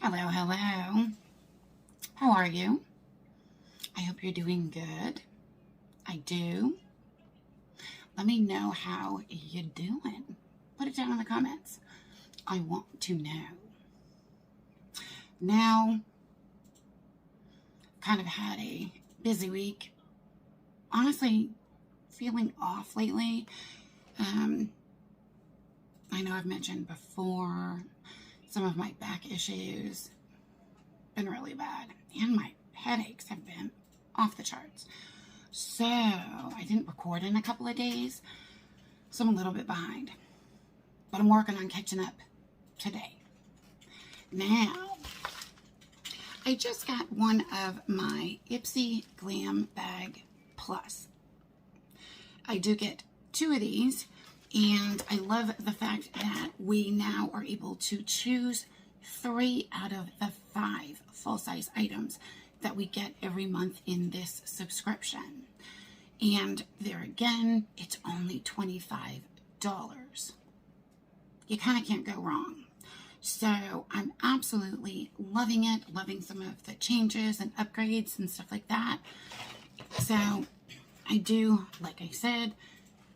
Hello, hello. How are you? I hope you're doing good. I do. Let me know how you're doing. Put it down in the comments. I want to know. Now, kind of had a busy week. Honestly, feeling off lately. I know I've mentioned before some of my back issues been really bad, and my headaches have been off the charts. So I didn't record in a couple of days, so I'm a little bit behind, but I'm working on catching up today. Now, I just got one of my Ipsy Glam Bag Plus. I do get 2 of these, and I love the fact that we now are able to choose 3 out of the 5 full-size items that we get every month in this subscription. And there again, it's only $25. You kind of can't go wrong. So I'm absolutely loving it, loving some of the changes and upgrades and stuff like that. So I do, like I said,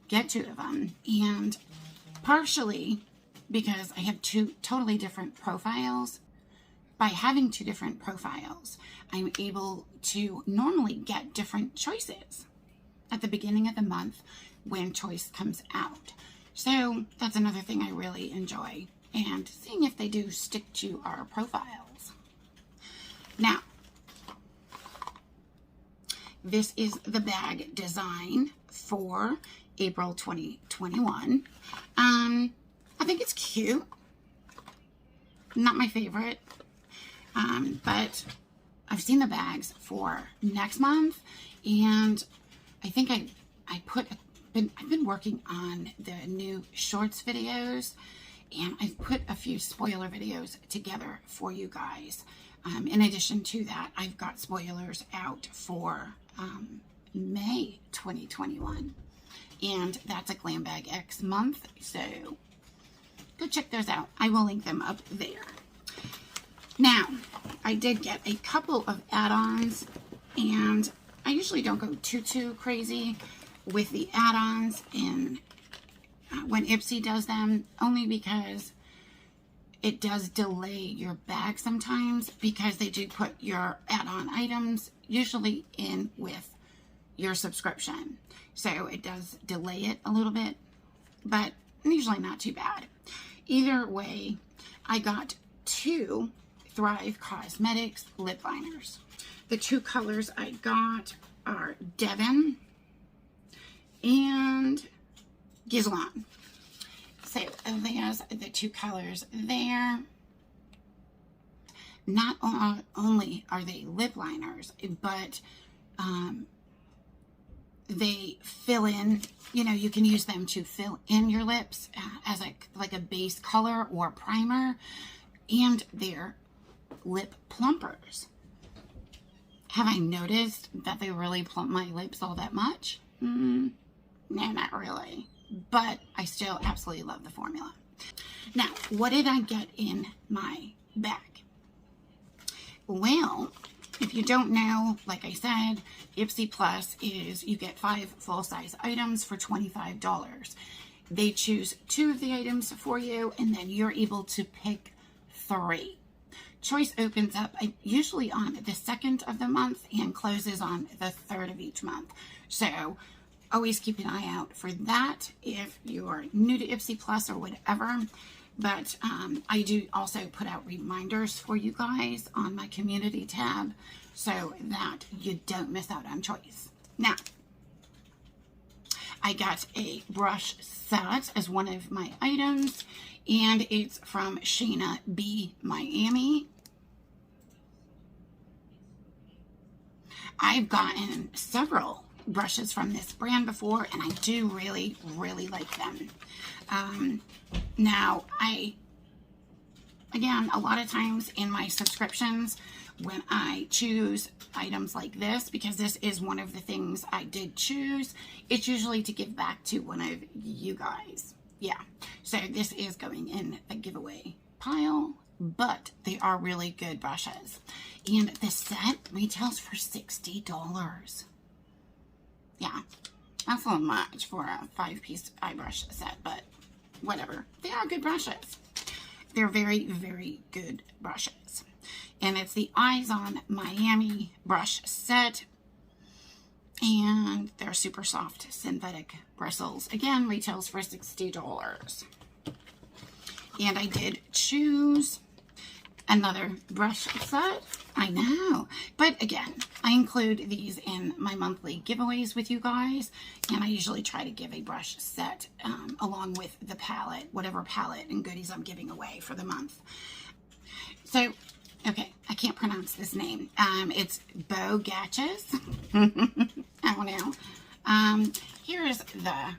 get 2 of them, and partially because I have 2 totally different profiles. By having 2 different profiles, I'm able to normally get different choices at the beginning of the month when choice comes out. So that's another thing I really enjoy, and seeing if they do stick to our profiles. Now, this is the bag design for April 2021. I think it's cute. Not my favorite, but I've seen the bags for next month, and I think I've been working on the new shorts videos, and I've put a few spoiler videos together for you guys. In addition to that, I've got spoilers out for May 2021. And that's a Glam Bag X month, so go check those out. I will link them up there. Now, I did get a couple of add-ons, and I usually don't go too crazy with the add-ons in when Ipsy does them, only because it does delay your bag sometimes, because they do put your add-on items usually in with your subscription. So it does delay it a little bit, but usually not too bad. Either way, I got 2 Thrive Cosmetics lip liners. The 2 colors I got are Devon and Gizlan. So there's the 2 colors there. Not only are they lip liners, but they fill in, you can use them to fill in your lips as like a base color or primer, and they're lip plumpers. Have I noticed that they really plump my lips all that much? No, not really, but I still absolutely love the formula. Now, what did I get in my bag? Well, if you don't know, like I said, Ipsy Plus is you get 5 full-size items for $25. They choose 2 of the items for you, and then you're able to pick 3. Choice opens up usually on the 2nd of the month and closes on the 3rd of each month. So always keep an eye out for that if you're new to Ipsy Plus or whatever. But I do also put out reminders for you guys on my community tab so that you don't miss out on choice. Now, I got a brush set as one of my items, and it's from Shayna B. Miami. I've gotten several brushes from this brand before, and I do really like them. Now, again, a lot of times in my subscriptions, when I choose items like this, because this is one of the things I did choose, it's usually to give back to one of you guys. Yeah, so this is going in the giveaway pile, but they are really good brushes. And the set retails for $60. Yeah, that's a little much for a 5-piece eye brush set, but whatever. They are good brushes. They're very, very good brushes. And it's the Eyes on Miami brush set. And they're super soft synthetic bristles. Again, retails for $60. And I did choose another brush set. I know. But again, I include these in my monthly giveaways with you guys. And I usually try to give a brush set along with the palette, whatever palette and goodies I'm giving away for the month. So, okay, I can't pronounce this name. It's Bogatches. I don't know. Here's the,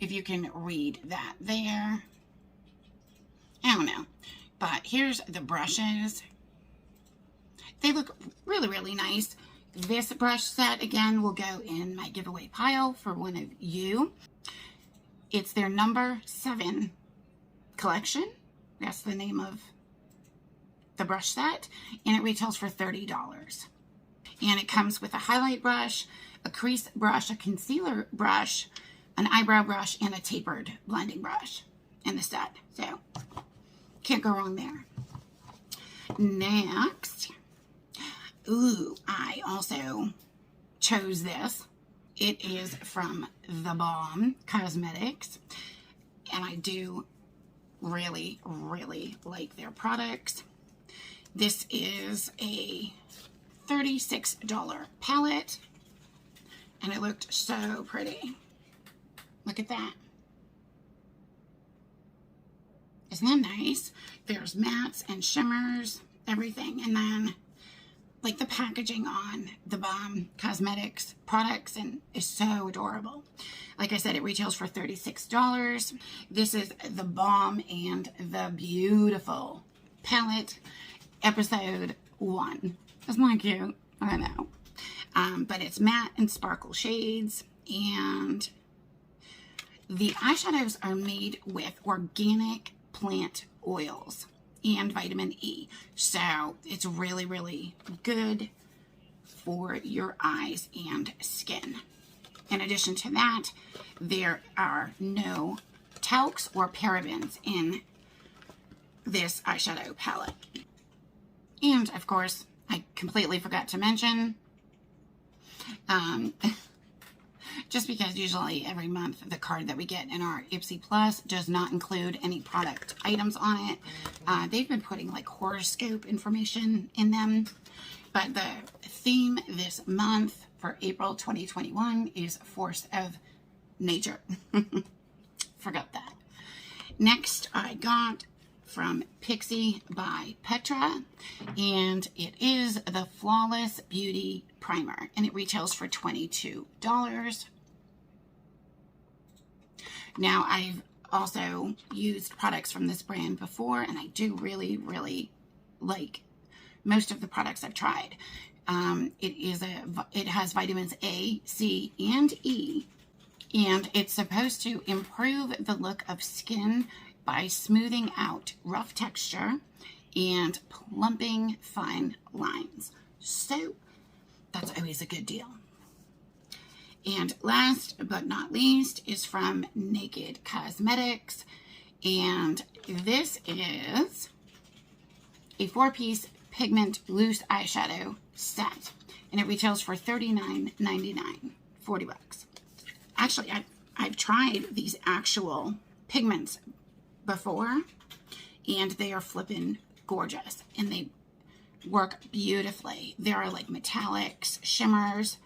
if you can read that there. I don't know. But here's the brushes. They look really, really nice. This brush set, again, will go in my giveaway pile for one of you. It's their number 7 collection. That's the name of the brush set. And it retails for $30. And it comes with a highlight brush, a crease brush, a concealer brush, an eyebrow brush, and a tapered blending brush in the set. So, can't go wrong there. Next, ooh, I also chose this. It is from The Balm Cosmetics, and I do really, really like their products. This is a $36 palette, and it looked so pretty. Look at that. Isn't that nice? There's mattes and shimmers, everything. And then, like, the packaging on the Balm Cosmetics products and is so adorable. Like I said, it retails for $36. This is the Balm and the Beautiful palette, episode 1. Isn't that cute? I know. But it's matte and sparkle shades, and the eyeshadows are made with organic plant oils and vitamin E. So it's really, really good for your eyes and skin. In addition to that, there are no talcs or parabens in this eyeshadow palette. And of course, I completely forgot to mention, just because usually every month the card that we get in our Ipsy Plus does not include any product items on it. They've been putting like horoscope information in them. But the theme this month for April 2021 is Force of Nature. Forgot that. Next, I got from IPSY by Petra, and it is the Flawless Beauty Primer, and it retails for $22. Now, I've also used products from this brand before, and I do really, really like most of the products I've tried. It has vitamins A, C, and E, and it's supposed to improve the look of skin by smoothing out rough texture and plumping fine lines. So that's always a good deal. And last but not least is from Naked Cosmetics, and this is a 4-piece pigment loose eyeshadow set, and it retails for $39.99, $40. Actually, I've tried these actual pigments before, and they are flippin' gorgeous, and they work beautifully. There are like metallics, shimmers,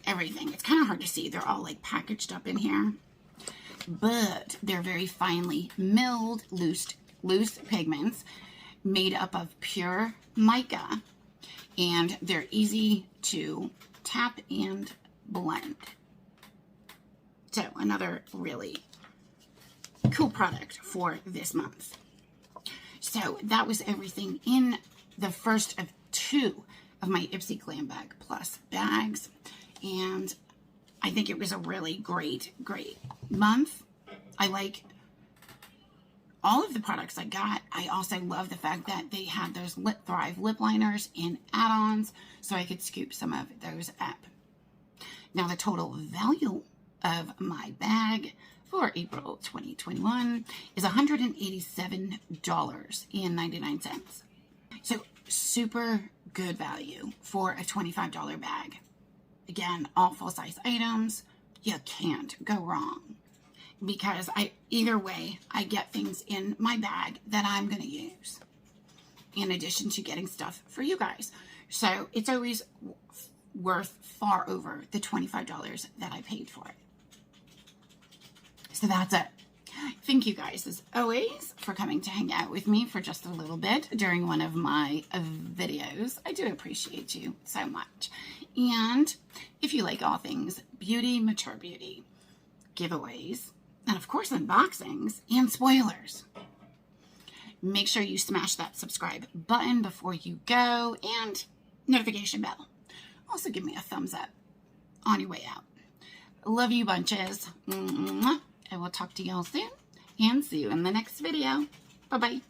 everything. It's kind of hard to see. They're all like packaged up in here, but they're very finely milled loose pigments made up of pure mica, and they're easy to tap and blend. So another really cool product for this month. So that was everything in the first of 2 of my Ipsy Glam Bag Plus bags, and I think it was a really great month. I like all of the products I got. I also love the fact that they had those Lip Thrive lip liners in add-ons, so I could scoop some of those up. Now, the total value of my bag for April 2021 is $187.99. So super good value for a $25 bag. Again, all full-size items. You can't go wrong, because either way, I get things in my bag that I'm going to use, in addition to getting stuff for you guys. So it's always worth far over the $25 that I paid for it. So that's it. Thank you guys, as always, for coming to hang out with me for just a little bit during one of my videos. I do appreciate you so much. And if you like all things beauty, mature beauty, giveaways, and of course unboxings and spoilers, make sure you smash that subscribe button before you go, and notification bell. Also give me a thumbs up on your way out. Love you bunches. I will talk to y'all soon, and see you in the next video. Bye-bye.